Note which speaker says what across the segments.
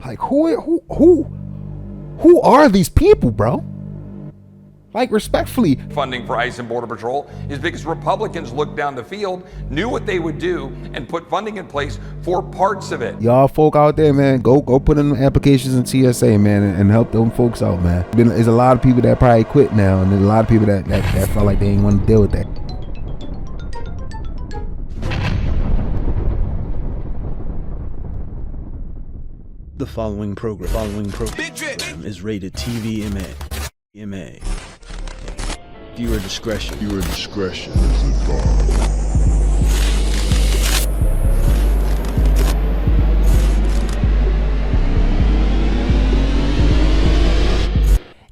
Speaker 1: Like, who are these people, bro? Like, respectfully.
Speaker 2: Funding for ICE and Border Patrol is because Republicans looked down the field, knew what they would do, and put funding in place for parts of it.
Speaker 1: Y'all folk out there, man, go put in applications in TSA, man, and help them folks out, man. There's a lot of people that probably quit now, and there's a lot of people that felt like they didn't want to deal with that.
Speaker 3: The following program is rated TV MA. Viewer discretion is advised.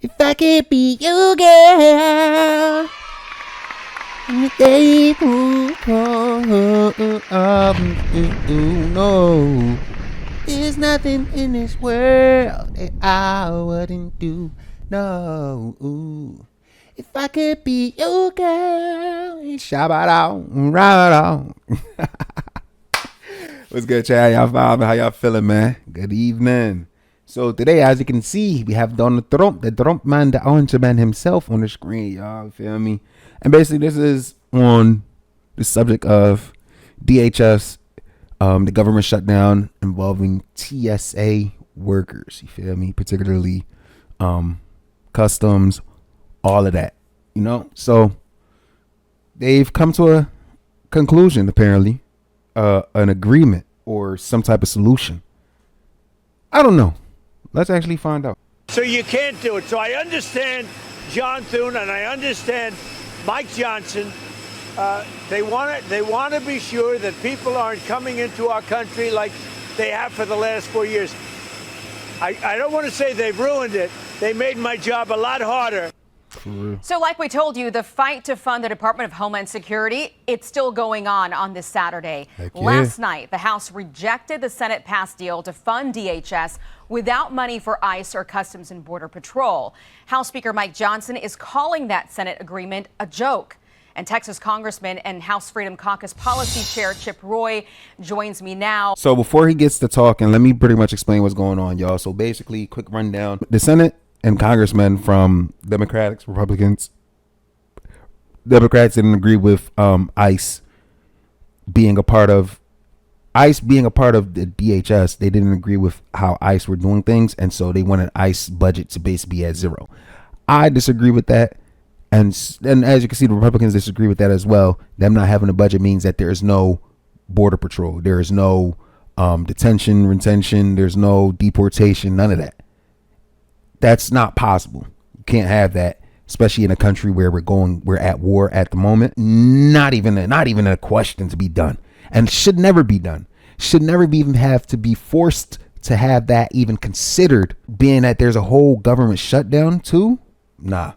Speaker 1: If I could be you, girl, no, there's nothing in this world that I wouldn't do. No, if I could be your girl, shabba-dow, right. What's good, Chad? How y'all feeling, man? Good evening. So today, as you can see, we have Donald Trump, the Trump man, the orange man himself on the screen, y'all. Feel me? And basically, this is on the subject of DHS, the government shutdown involving TSA workers. You feel me? Particularly, customs, all of that, you know. So they've come to a conclusion, apparently, an agreement or some type of solution. I don't know. Let's actually find out.
Speaker 4: So you can't do it. So I understand John Thune and I understand Mike Johnson. They want to be sure that people aren't coming into our country like they have for the last 4 years. I don't want to say they've ruined it. They made my job a lot harder.
Speaker 5: So like we told you, the fight to fund the Department of Homeland Security, it's still going on this Saturday. Last night, the House rejected the Senate-passed deal to fund DHS without money for ICE or Customs and Border Patrol. House Speaker Mike Johnson is calling that Senate agreement a joke. And Texas Congressman and House Freedom Caucus Policy Chair Chip Roy joins me now.
Speaker 1: So before he gets to talking, let me pretty much explain what's going on, y'all. So basically, quick rundown. The Senate and congressmen from Democrats, Republicans. Democrats didn't agree with ICE being a part of the DHS. They didn't agree with how ICE were doing things, and so they wanted ICE budget to basically be at zero. I disagree with that, and as you can see, the Republicans disagree with that as well. Them not having a budget means that there is no border patrol, there is no detention, retention, there's no deportation, none of that. That's not possible. You can't have that, especially in a country where we're at war at the moment. Not even a question to be done, and should never be done. Should never be even have to be forced to have that even considered, being that there's a whole government shutdown too. Nah,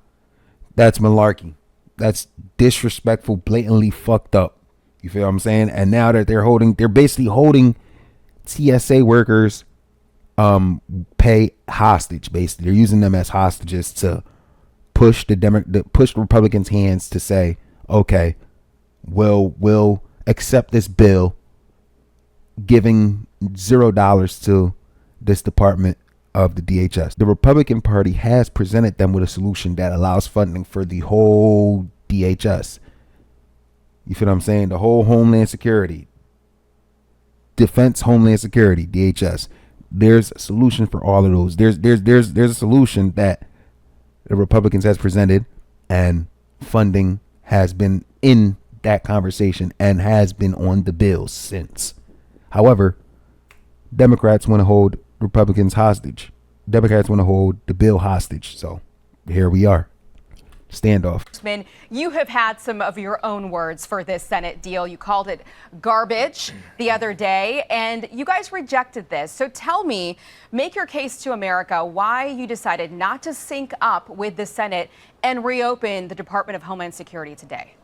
Speaker 1: that's malarkey. That's disrespectful, blatantly fucked up. You feel what I'm saying? And now that they're basically holding TSA workers pay hostage. Basically, they're using them as hostages to push push the Republicans' hands to say, okay, we'll accept this bill, giving $0 to this department of the DHS. The Republican Party has presented them with a solution that allows funding for the whole DHS. You feel what I'm saying? The whole Homeland Security, Defense, Homeland Security, DHS. There's a solution for all of those. There's a solution that the Republicans has presented, and funding has been in that conversation and has been on the bill since. However, Democrats want to hold Republicans hostage. Democrats want to hold the bill hostage. So here we are. Standoff.
Speaker 5: You have had some of your own words for this Senate deal. You called it garbage the other day, and you guys rejected this. So tell me, make your case to America why you decided not to sync up with the Senate and reopen the Department of Homeland Security today.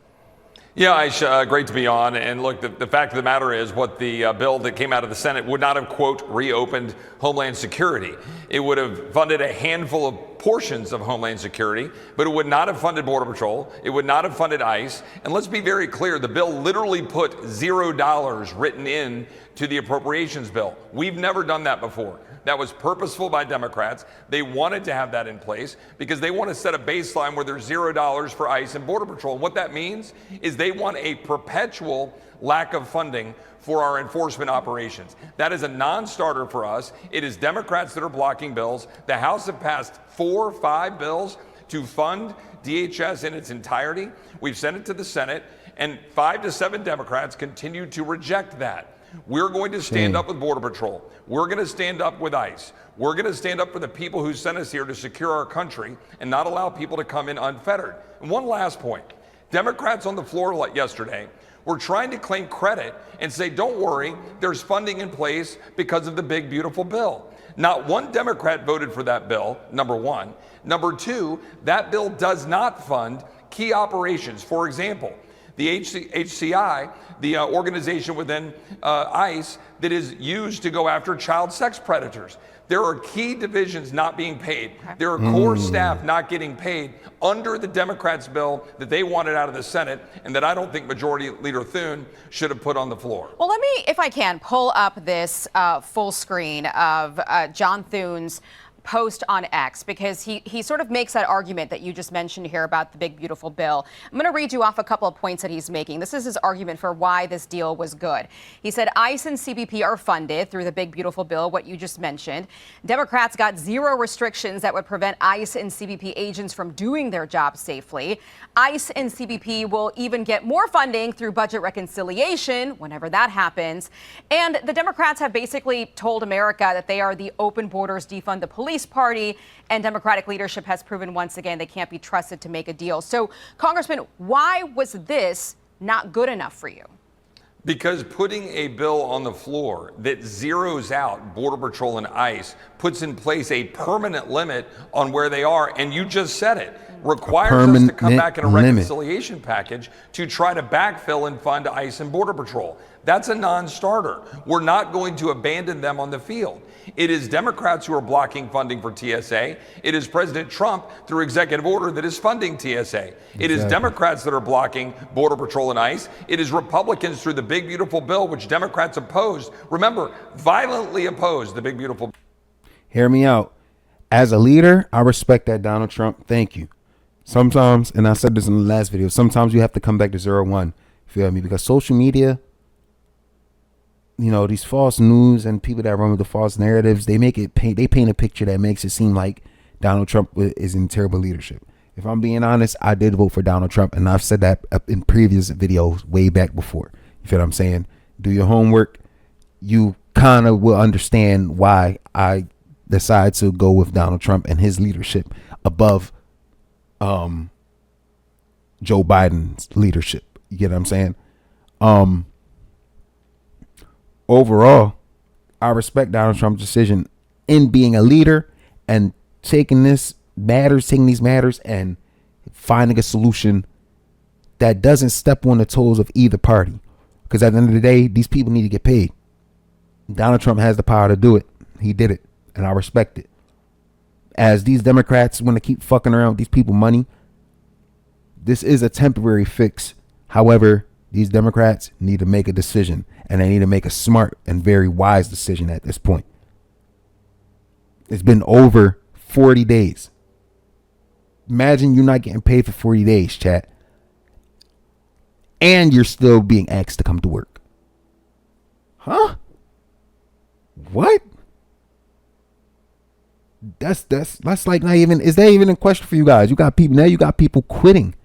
Speaker 2: Yeah, Aisha, great to be on. And look, the fact of the matter is what the bill that came out of the Senate would not have, quote, reopened Homeland Security. It would have funded a handful of portions of Homeland Security, but it would not have funded Border Patrol. It would not have funded ICE. And let's be very clear, the bill literally put $0 written in to the appropriations bill. We've never done that before. That was purposeful by Democrats. They wanted to have that in place because they want to set a baseline where there's $0 for ICE and Border Patrol. And what that means is they want a perpetual lack of funding for our enforcement operations. That is a non-starter for us. It is Democrats that are blocking bills. The House have passed 4 or 5 bills to fund DHS in its entirety. We've sent it to the Senate, and 5 to 7 Democrats continue to reject that. We're going to stand up with Border Patrol. We're going to stand up with ICE. We're going to stand up for the people who sent us here to secure our country and not allow people to come in unfettered. And one last point. Democrats on the floor yesterday were trying to claim credit and say, don't worry, there's funding in place because of the big, beautiful bill. Not one Democrat voted for that bill, number one. Number two, that bill does not fund key operations. For example, the HCI, the organization within ICE that is used to go after child sex predators. There are key divisions not being paid. There are core staff not getting paid under the Democrats' bill that they wanted out of the Senate and that I don't think Majority Leader Thune should have put on the floor.
Speaker 5: Well, let me, if I can, pull up this full screen of John Thune's post on X, because he sort of makes that argument that you just mentioned here about the big, beautiful bill. I'm going to read you off a couple of points that he's making. This is his argument for why this deal was good. He said ICE and CBP are funded through the big, beautiful bill, what you just mentioned. Democrats got 0 restrictions that would prevent ICE and CBP agents from doing their job safely. ICE and CBP will even get more funding through budget reconciliation whenever that happens. And the Democrats have basically told America that they are the open borders, defund the police party, and Democratic leadership has proven once again they can't be trusted to make a deal. So, Congressman, why was this not good enough for you?
Speaker 2: Because putting a bill on the floor that zeroes out Border Patrol and ICE puts in place a permanent limit on where they are, and you just said it, requires us to come back in a reconciliation package to try to backfill and fund ICE and Border Patrol. That's a non-starter. We're not going to abandon them on the field. It is Democrats who are blocking funding for TSA. It is President Trump, through executive order, that is funding TSA. It is Democrats that are blocking Border Patrol and ICE. It is Republicans through the big, beautiful bill, which Democrats opposed. Remember, violently opposed the big, beautiful.
Speaker 1: Hear me out. As a leader, I respect that, Donald Trump. Thank you. Sometimes, and I said this in the last video, sometimes you have to come back to 0-1. Feel me? Because social media, you know, these false news and people that run with the false narratives, they paint a picture that makes it seem like Donald Trump is in terrible leadership. If I'm being honest, I did vote for Donald Trump, and I've said that in previous videos way back before. You feel what I'm saying? Do your homework. You kind of will understand why I decide to go with Donald Trump and his leadership above Joe Biden's leadership. You get what I'm saying? Overall, I respect Donald Trump's decision in being a leader and taking these matters and finding a solution that doesn't step on the toes of either party. Because at the end of the day, these people need to get paid. Donald Trump has the power to do it. He did it, and I respect it. As these Democrats want to keep fucking around with these people money, this is a temporary fix. However, these Democrats need to make a decision, and they need to make a smart and very wise decision at this point. It's been over 40 days. Imagine you're not getting paid for 40 days, chat. And you're still being asked to come to work. Huh? What? That's like not even, is that even a question for you guys? You got people quitting.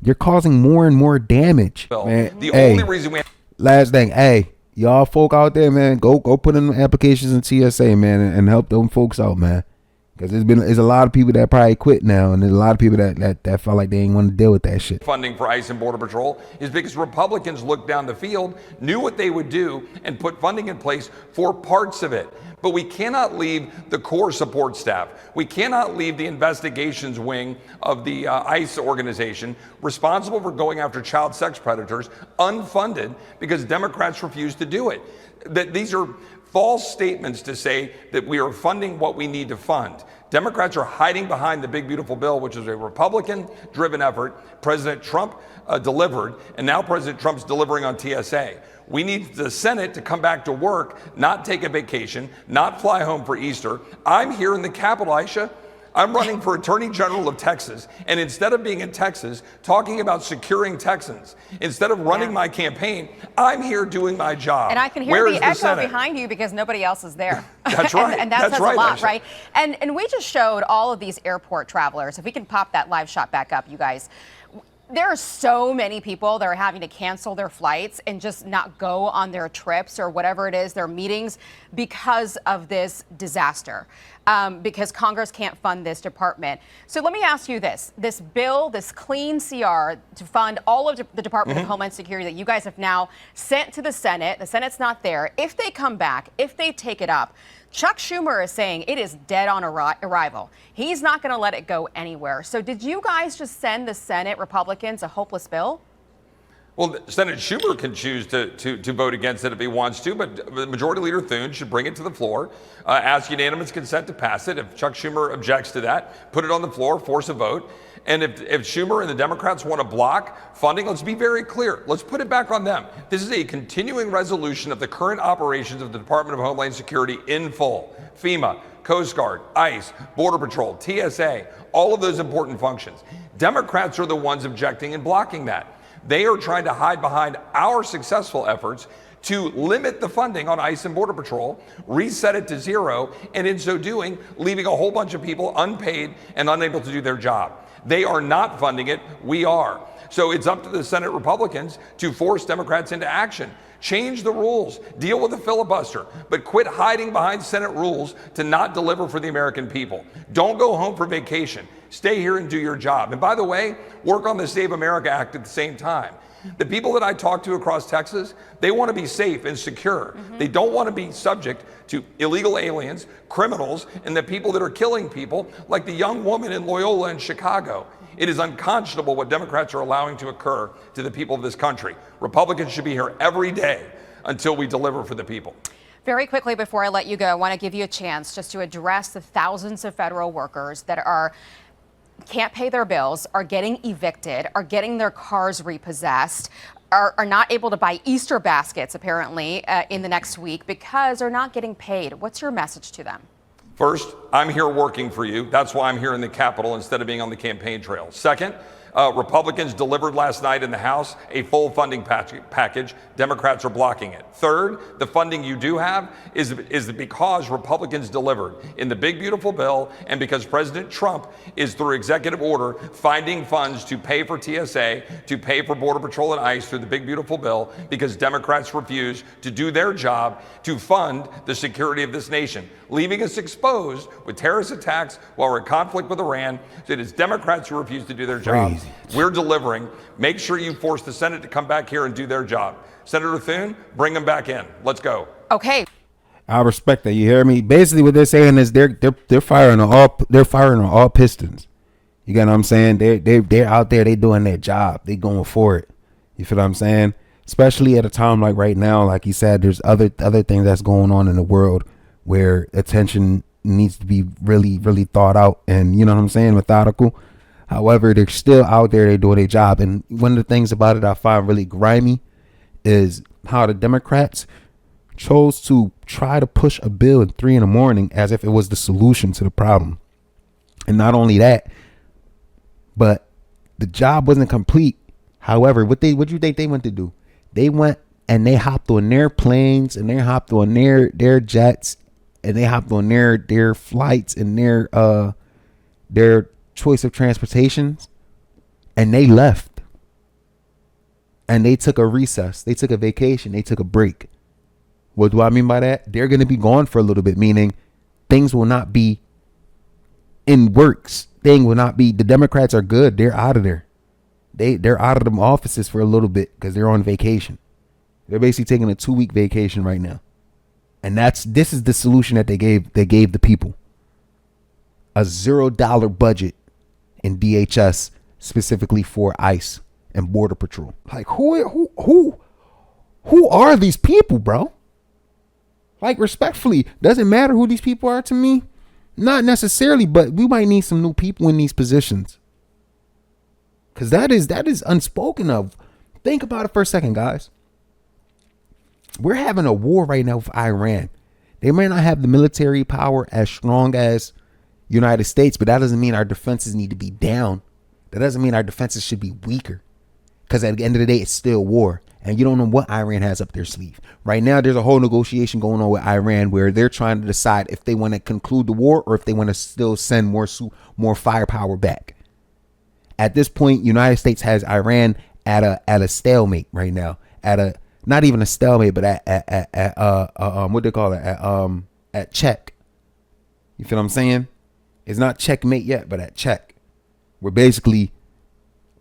Speaker 1: You're causing more and more damage. Man,
Speaker 2: the only reason we
Speaker 1: last thing, hey, y'all folk out there, man, go put in applications in TSA, man, and help them folks out, man. Because there's a lot of people that probably quit now, and there's a lot of people that felt like they ain't want to deal with that shit.
Speaker 2: Funding for ICE and Border Patrol is because Republicans looked down the field, knew what they would do, and put funding in place for parts of it. But we cannot leave the core support staff. We cannot leave the investigations wing of the ICE organization responsible for going after child sex predators unfunded because Democrats refuse to do it. That these are false statements to say that we are funding what we need to fund. Democrats are hiding behind the big, beautiful bill, which is a Republican-driven effort. President Trump delivered, and now President Trump's delivering on TSA. We need the Senate to come back to work, not take a vacation, not fly home for Easter. I'm here in the Capitol, Aisha. I'm running for Attorney General of Texas, and instead of being in Texas talking about securing Texans, instead of running my campaign, I'm here doing my job.
Speaker 5: And I can hear the echo behind you because nobody else is there.
Speaker 2: That's right.
Speaker 5: and that says
Speaker 2: right,
Speaker 5: a lot,
Speaker 2: Aisha.
Speaker 5: right? And we just showed all of these airport travelers. If we can pop that live shot back up, you guys. There are so many people that are having to cancel their flights and just not go on their trips or whatever it is, their meetings, because of this disaster, because Congress can't fund this department. So let me ask you this bill, this clean CR to fund all of the Department of Homeland Security that you guys have now sent to the Senate's not there. If they come back, if they take it up, Chuck Schumer is saying it is dead on arrival. He's not going to let it go anywhere. So did you guys just send the Senate Republicans a hopeless bill?
Speaker 2: Well, Senate Schumer can choose to vote against it if he wants to, but Majority Leader Thune should bring it to the floor, ask unanimous consent to pass it. If Chuck Schumer objects to that, put it on the floor, force a vote. And if Schumer and the Democrats want to block funding, let's be very clear. Let's put it back on them. This is a continuing resolution of the current operations of the Department of Homeland Security in full. FEMA, Coast Guard, ICE, Border Patrol, TSA, all of those important functions. Democrats are the ones objecting and blocking that. They are trying to hide behind our successful efforts to limit the funding on ICE and Border Patrol, reset it to zero, and in so doing, leaving a whole bunch of people unpaid and unable to do their job. They are not funding it, we are. So it's up to the Senate Republicans to force Democrats into action. Change the rules, deal with the filibuster, but quit hiding behind Senate rules to not deliver for the American people. Don't go home for vacation. Stay here and do your job. And by the way, work on the Save America Act at the same time. The people that I talk to across Texas, they want to be safe and secure. They don't want to be subject to illegal aliens, criminals, and the people that are killing people, like the young woman in Loyola in Chicago. It is unconscionable what Democrats are allowing to occur to the people of this country. Republicans should be here every day until we deliver for the people.
Speaker 5: Very quickly before I let you go, I want to give you a chance just to address the thousands of federal workers that can't pay their bills, are getting evicted, are getting their cars repossessed, are not able to buy Easter baskets, apparently, in the next week because they're not getting paid. What's your message to them?
Speaker 2: First, I'm here working for you. That's why I'm here in the Capitol instead of being on the campaign trail. Second, Republicans delivered last night in the House a full funding package. Democrats are blocking it. Third, the funding you do have is because Republicans delivered in the big, beautiful bill and because President Trump is, through executive order, finding funds to pay for TSA, to pay for Border Patrol and ICE through the big, beautiful bill, because Democrats refuse to do their job to fund the security of this nation, leaving us exposed with terrorist attacks while we're in conflict with Iran. So it is Democrats who refuse to do their job. We're delivering. Make sure you force the Senate to come back here and do their job. Senator Thune, bring them back in. Let's go.
Speaker 5: Okay.
Speaker 1: I respect that. You hear me? Basically, what they're saying is they're firing on all pistons. You get what I'm saying? They're out there. They doing their job. They going for it. You feel what I'm saying? Especially at a time like right now, like you said, there's other things that's going on in the world where attention needs to be really, really thought out and, you know what I'm saying, methodical. However, they're still out there. They're doing their job. And one of the things about it I find really grimy is how the Democrats chose to try to push a bill at 3 a.m. as if it was the solution to the problem. And not only that, but the job wasn't complete. However, what do you think they went to do? They went and they hopped on their planes and they hopped on their jets and they hopped on their flights and their choice of transportations, and they left. And they took a recess. They took a vacation. They took a break. What do I mean by that? They're going to be gone for a little bit, meaning things will not be in works. The Democrats are good. They're out of there. They're out of them offices for a little bit because they're on vacation. They're basically taking a 2-week vacation right now. And this is the solution that they gave the people. A $0 budget in DHS specifically for ICE and Border Patrol. Like who are these people, bro? Like, respectfully, doesn't matter who these people are to me. Not necessarily, but we might need some new people in these positions. Cause that is unspoken of. Think about it for a second, guys. We're having a war right now with Iran. They may not have the military power as strong as United States, but that doesn't mean our defenses need to be down. That doesn't mean our defenses should be weaker. Because at the end of the day, it's still war. And you don't know what Iran has up their sleeve. Right now, there's a whole negotiation going on with Iran where they're trying to decide if they want to conclude the war or if they want to still send more firepower back. At this point, United States has Iran at a stalemate right now. Not even a stalemate, but at what they call it? At check. You feel what I'm saying? It's not checkmate yet, but at check.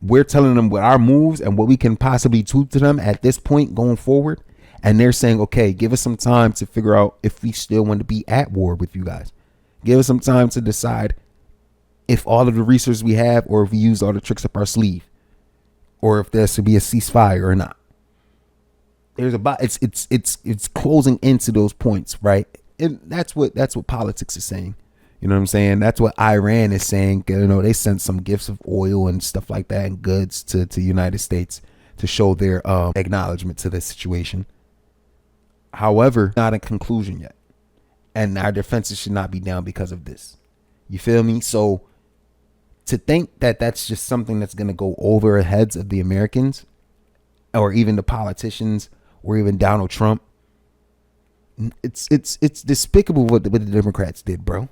Speaker 1: We're telling them what our moves and what we can possibly do to them at this point going forward. And they're saying, okay, give us some time to figure out if we still want to be at war with you guys. Give us some time to decide if all of the resources we have or if we use all the tricks up our sleeve or if there should be a ceasefire or not. It's closing into those points, right? And that's what politics is saying. You know what I'm saying? That's what Iran is saying. You know, they sent some gifts of oil and stuff like that and goods to United States to show their acknowledgement to this situation. However, not a conclusion yet. And our defenses should not be down because of this. You feel me? So to think that that's just something that's going to go over the heads of the Americans or even the politicians or even Donald Trump, it's despicable what the Democrats did, bro.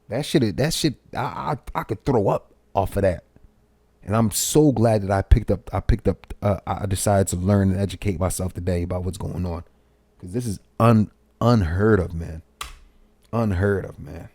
Speaker 1: That shit, I could throw up off of that. And I'm so glad that I decided to learn and educate myself today about what's going on. Because this is unheard of, man. Unheard of, man.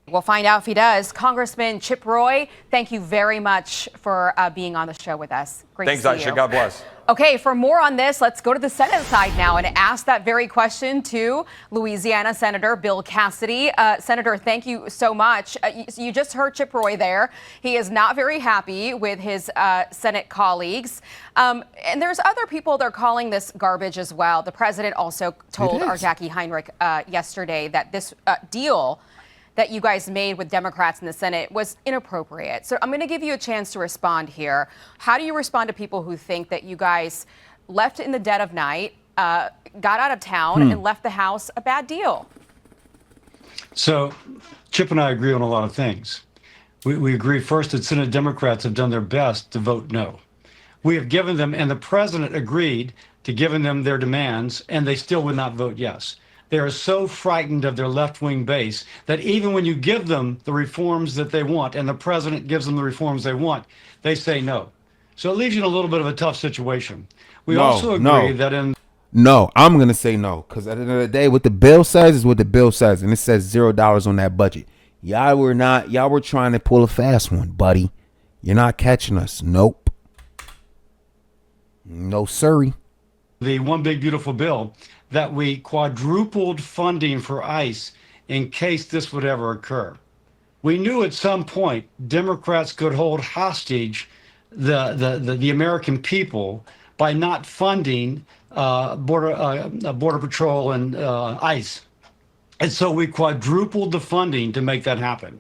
Speaker 5: We'll find out if he does. Congressman Chip Roy, thank you very much for being on the show with us. Great
Speaker 2: Thanks,
Speaker 5: to see
Speaker 2: Aisha.
Speaker 5: you.
Speaker 2: God bless.
Speaker 5: Okay, for more on this, let's go to the Senate side now and ask that very question to Louisiana Senator Bill Cassidy. Senator, thank you so much. You just heard Chip Roy there. He is not very happy with his Senate colleagues. And there's other people that are calling this garbage as well. The president also told our Jackie Heinrich yesterday that this deal that you guys made with Democrats in the Senate was inappropriate. So I'm going to give you a chance to respond here. How do you respond to people who think that you guys left in the dead of night, got out of town, and left the House a bad deal?
Speaker 6: So Chip and I agree on a lot of things. We agree first that Senate Democrats have done their best to vote no. We have given them, and the president agreed to giving them their demands, and they still would not vote yes. They are so frightened of their left-wing base that even when you give them the reforms that they want and the president gives them the reforms they want, they say no. So it leaves you in a little bit of a tough situation. We also agree that in...
Speaker 1: No, I'm going to say no, because at the end of the day, what the bill says is what the bill says, and it says $0 on that budget. Y'all were trying to pull a fast one, buddy. You're not catching us. Nope. No, sirree.
Speaker 6: The One Big Beautiful Bill, that we quadrupled funding for ICE in case this would ever occur. We knew at some point Democrats could hold hostage the American people by not funding Border Patrol and ICE. And so we quadrupled the funding to make that happen.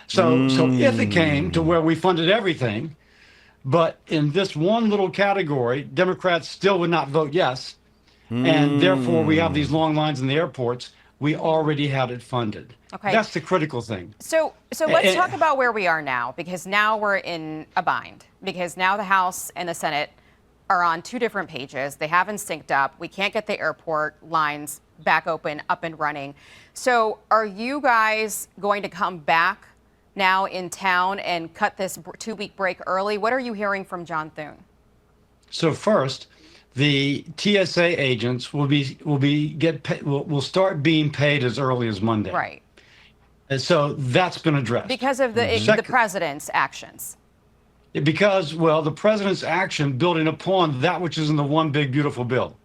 Speaker 6: So if it came to where we funded everything, but in this one little category, Democrats still would not vote yes. And therefore, we have these long lines in the airports. We already had it funded. Okay. That's the critical thing.
Speaker 5: So let's talk about where we are now, because now we're in a bind. Because now the House and the Senate are on two different pages. They haven't synced up. We can't get the airport lines back open, up and running. So are you guys going to come back now in town and cut this 2-week break early? What are you hearing from John Thune?
Speaker 6: So first, the TSA agents will start being paid as early as Monday.
Speaker 5: Right.
Speaker 6: And so that's been addressed.
Speaker 5: Because of the president's actions.
Speaker 6: Because, well, the president's action building upon that which is in the One Big Beautiful Bill.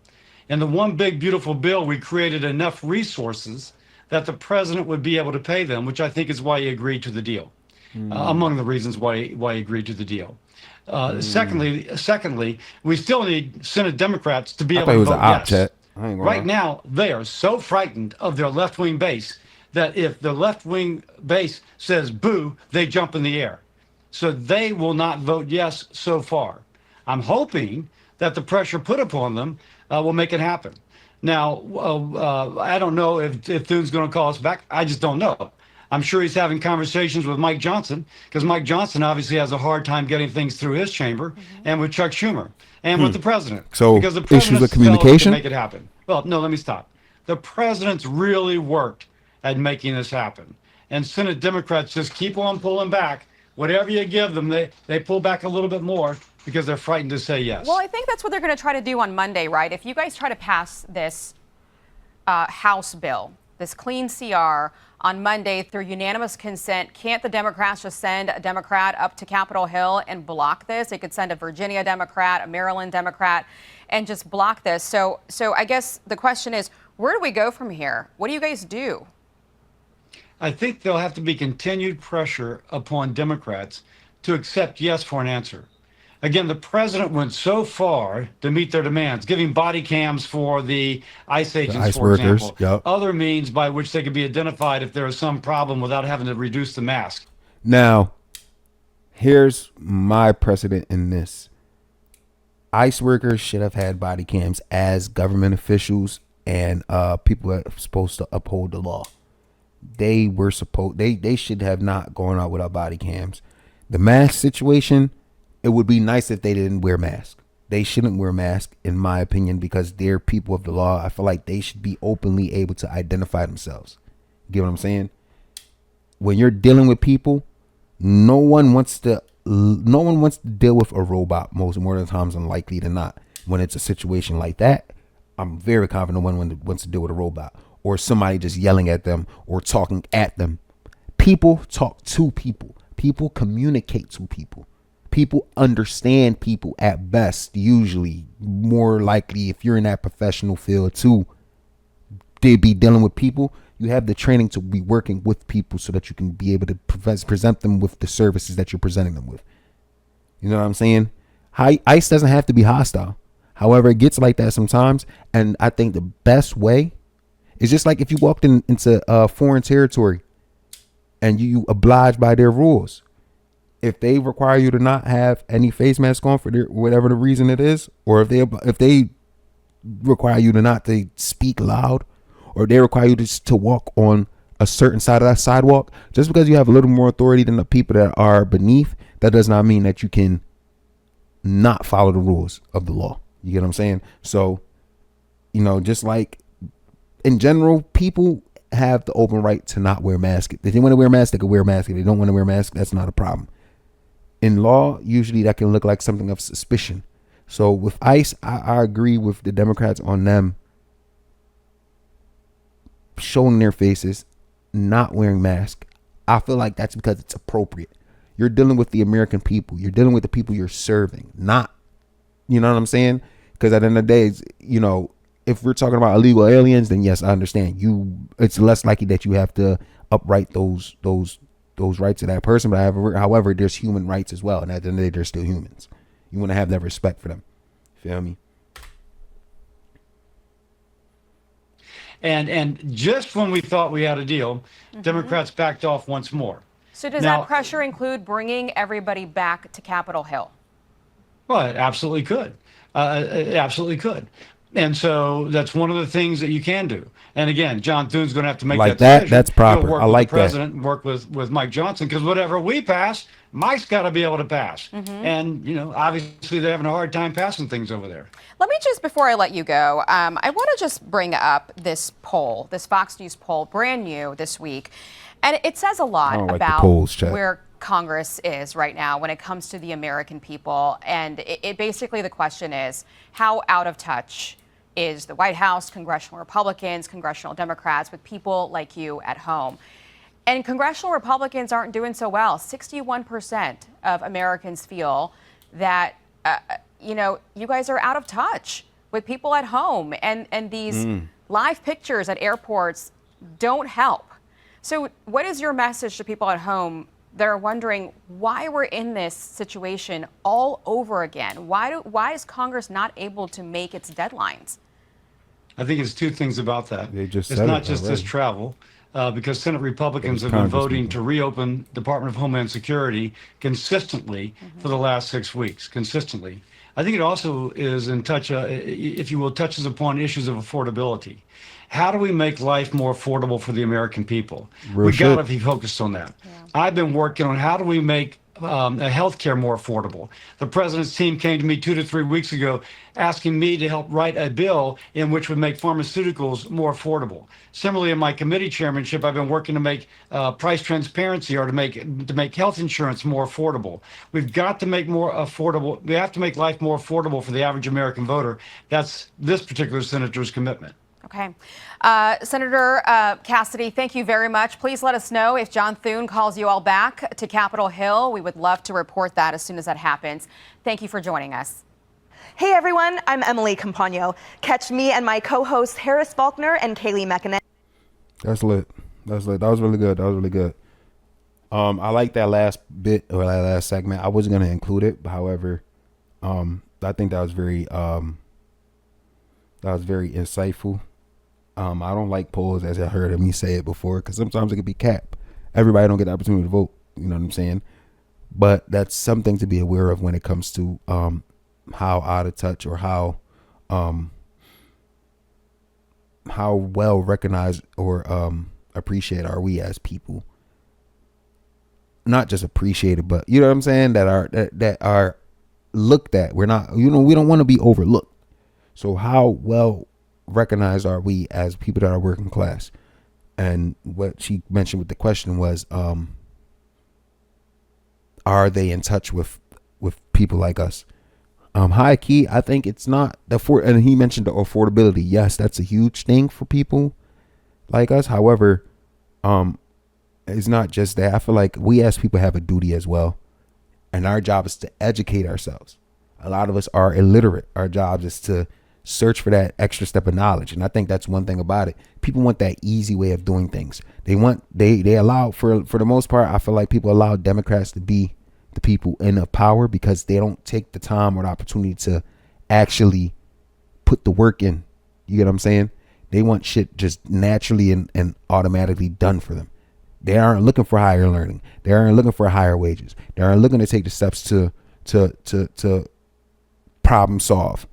Speaker 6: In the One Big Beautiful Bill, we created enough resources that the president would be able to pay them, which I think is why he agreed to the deal. Among the reasons why he agreed to the deal. Secondly, we still need Senate Democrats to be able to vote yes. Right now, they are so frightened of their left-wing base that if the left-wing base says boo, they jump in the air. So they will not vote yes so far. I'm hoping that the pressure put upon them will make it happen. Now, I don't know if Thune's going to call us back. I just don't know. I'm sure he's having conversations with Mike Johnson, because Mike Johnson obviously has a hard time getting things through his chamber, and with Chuck Schumer, and with the president.
Speaker 1: So
Speaker 6: because the
Speaker 1: issues with
Speaker 6: president's fellow
Speaker 1: communication?
Speaker 6: can make it happen. Well, no, let me stop. The president's really worked at making this happen. And Senate Democrats just keep on pulling back. Whatever you give them, they pull back a little bit more because they're frightened to say yes.
Speaker 5: Well, I think that's what they're going to try to do on Monday, right? If you guys try to pass this House bill, this clean CR, on Monday through unanimous consent, can't the Democrats just send a Democrat up to Capitol Hill and block this? They could send a Virginia Democrat, a Maryland Democrat, and just block this. So I guess the question is, where do we go from here? What do you guys do?
Speaker 6: I think there'll have to be continued pressure upon Democrats to accept yes for an answer. Again, the president went so far to meet their demands, giving body cams for the ICE agents,
Speaker 1: ICE
Speaker 6: for
Speaker 1: workers,
Speaker 6: example,
Speaker 1: yep.
Speaker 6: other means by which they could be identified if there is some problem without having to reduce the mask.
Speaker 1: Now, here's my precedent in this. ICE workers should have had body cams as government officials and people that are supposed to uphold the law. They should have not gone out without body cams. The mask situation, it would be nice if they didn't wear masks. They shouldn't wear masks, in my opinion, because they're people of the law. I feel like they should be openly able to identify themselves. Get what I'm saying? When you're dealing with people, no one wants to deal with a robot more of the times than likely than not. When it's a situation like that, I'm very confident no one wants to deal with a robot or somebody just yelling at them or talking at them. People talk to people. People communicate to people. People understand people at best, usually. More likely, if you're in that professional field too, they be dealing with people. You have the training to be working with people so that you can be able to present them with the services that you're presenting them with. You know what I'm saying? ICE doesn't have to be hostile. However, it gets like that sometimes. And I think the best way is just like if you walked into foreign territory and you oblige by their rules. If they require you to not have any face mask on for whatever the reason it is, or if they require you to not to speak loud, or they require you to walk on a certain side of that sidewalk, just because you have a little more authority than the people that are beneath, that does not mean that you can not follow the rules of the law. You get what I'm saying? So, just like in general, people have the open right to not wear masks. If they want to wear masks, they can wear masks. If they don't want to wear masks, that's not a problem. In law, usually that can look like something of suspicion. So with ICE, I agree with the Democrats on them showing their faces, not wearing masks. I feel like that's because it's appropriate. You're dealing with the American people. You're dealing with the people you're serving, not, you know what I'm saying? Because at the end of the day, if we're talking about illegal aliens, then yes, I understand. It's less likely that you have to upright those rights of that person. But however, there's human rights as well. And at the end of the day, they're still humans. You want to have that respect for them. Feel me?
Speaker 6: And just when we thought we had a deal, Democrats backed off once more.
Speaker 5: So does that pressure include bringing everybody back to Capitol Hill?
Speaker 6: Well, it absolutely could. It absolutely could. And so that's one of the things that you can do. And again, John Thune's going to have to make
Speaker 1: like
Speaker 6: that decision.
Speaker 1: That's proper.
Speaker 6: Work
Speaker 1: I
Speaker 6: with
Speaker 1: like
Speaker 6: the president and work with Mike Johnson, because whatever we pass, Mike's got to be able to pass. And, obviously they're having a hard time passing things over there.
Speaker 5: Let me just, before I let you go, I want to just bring up this poll, this Fox News poll, brand new this week. And it says a lot about where Congress is right now when it comes to the American people. And it basically, the question is, how out of touch is the White House, congressional Republicans, congressional Democrats with people like you at home? And congressional Republicans aren't doing so well. 61% of Americans feel that, you guys are out of touch with people at home. And these live pictures at airports don't help. So what is your message to people at home that are wondering why we're in this situation all over again? Why is Congress not able to make its deadlines?
Speaker 6: I think it's two things about that.
Speaker 1: It's
Speaker 6: not just this travel, because Senate Republicans have been voting to reopen Department of Homeland Security consistently for the last 6 weeks, consistently. I think it also is in touch, if you will, touches upon issues of affordability. How do we make life more affordable for the American people? We got to be focused on that. Yeah. I've been working on how do we make healthcare more affordable. The president's team came to me 2 to 3 weeks ago asking me to help write a bill in which would make pharmaceuticals more affordable. Similarly, in my committee chairmanship, I've been working to make price transparency, or to make health insurance more affordable. We've got to make more affordable. We have to make life more affordable for the average American voter. That's this particular senator's commitment.
Speaker 5: Okay. Senator Cassidy, thank you very much. Please let us know if John Thune calls you all back to Capitol Hill. We would love to report that as soon as that happens. Thank you for joining us.
Speaker 7: Hey, everyone. I'm Emily Campagno. Catch me and my co-hosts Harris Faulkner and Kaylee McInnes.
Speaker 1: That's lit. That's lit. That was really good. That was really good. I like that last bit, or that last segment. I wasn't going to include it, but however, I think that was very insightful. I don't like polls, as I heard me say it before, because sometimes it could be capped. Everybody don't get the opportunity to vote. You know what I'm saying? But that's something to be aware of when it comes to how out of touch, or how well recognized or appreciated are we as people. Not just appreciated, but you know what I'm saying, that are looked at. We're not, we don't want to be overlooked. So how well recognized are we as people that are working class? And what she mentioned with the question was, are they in touch with people like us? High key, I think it's not and he mentioned the affordability. Yes, that's a huge thing for people like us. However, it's not just that. I feel like we as people have a duty as well, and our job is to educate ourselves. A lot of us are illiterate. Our job is to search for that extra step of knowledge. And I think that's one thing about it. People want that easy way of doing things. They allow, for the most part, I feel like people allow Democrats to be the people in power because they don't take the time or the opportunity to actually put the work in. You get what I'm saying? They want shit just naturally and automatically done for them. They aren't looking for higher learning. They aren't looking for higher wages. They aren't looking to take the steps to problem solve.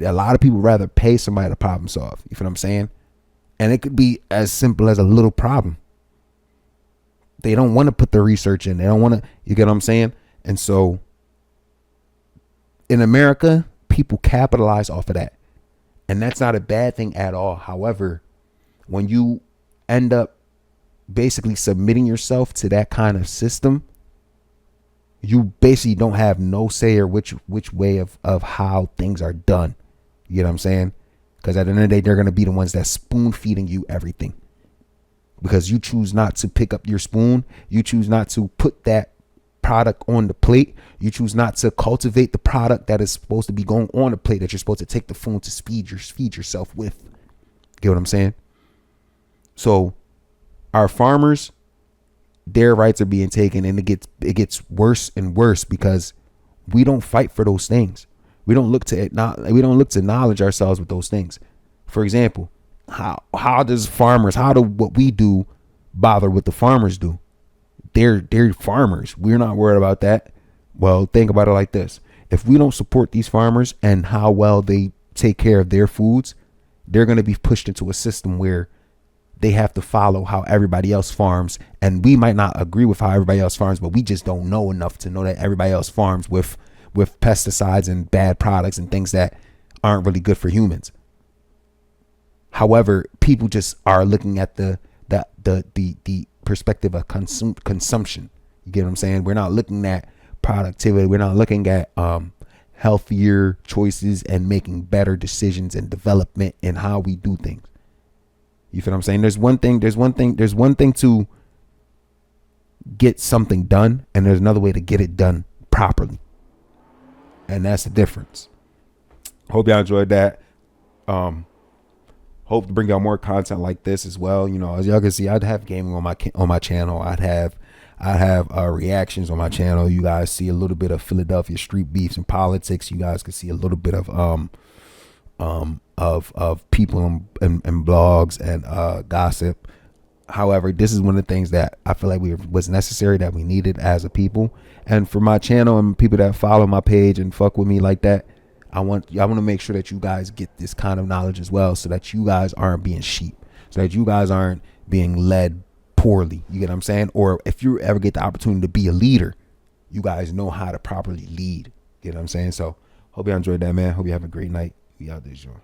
Speaker 1: A lot of people rather pay somebody to problem solve. You feel what I'm saying? And it could be as simple as a little problem. They don't want to put the research in. They don't want to, you get what I'm saying? And so in America, people capitalize off of that. And that's not a bad thing at all. However, when you end up basically submitting yourself to that kind of system, you basically don't have no say or which way of how things are done. You know what I'm saying? Because at the end of the day, they're going to be the ones that spoon feeding you everything. Because you choose not to pick up your spoon. You choose not to put that product on the plate. You choose not to cultivate the product that is supposed to be going on the plate that you're supposed to take the food to feed yourself with. Get what I'm saying? So our farmers, their rights are being taken, and it gets worse and worse because we don't fight for those things. We don't look to acknowledge ourselves with those things. For example, how do what we do bother what the farmers do? They're farmers. We're not worried about that. Well, think about it like this. If we don't support these farmers and how well they take care of their foods, they're going to be pushed into a system where they have to follow how everybody else farms. And we might not agree with how everybody else farms, but we just don't know enough to know that everybody else farms with pesticides and bad products and things that aren't really good for humans. However, people just are looking at the perspective of consumption. You get what I'm saying? We're not looking at productivity. We're not looking at healthier choices and making better decisions and development in how we do things. You feel what I'm saying? There's one thing to get something done, and there's another way to get it done properly. And that's the difference. Hope y'all enjoyed that. Hope to bring y'all more content like this as well. You know, as y'all can see, I'd have gaming on my channel. I'd have reactions on my channel. You guys see a little bit of Philadelphia street beefs and politics. You guys can see a little bit of people and blogs and gossip. However, this is one of the things that I feel like was necessary, that we needed as a people. And for my channel and people that follow my page and fuck with me like that, I want to make sure that you guys get this kind of knowledge as well, so that you guys aren't being sheep, so that you guys aren't being led poorly. You get what I'm saying? Or if you ever get the opportunity to be a leader, you guys know how to properly lead. You get what I'm saying? So hope you enjoyed that, man. Hope you have a great night. We out there, Joe.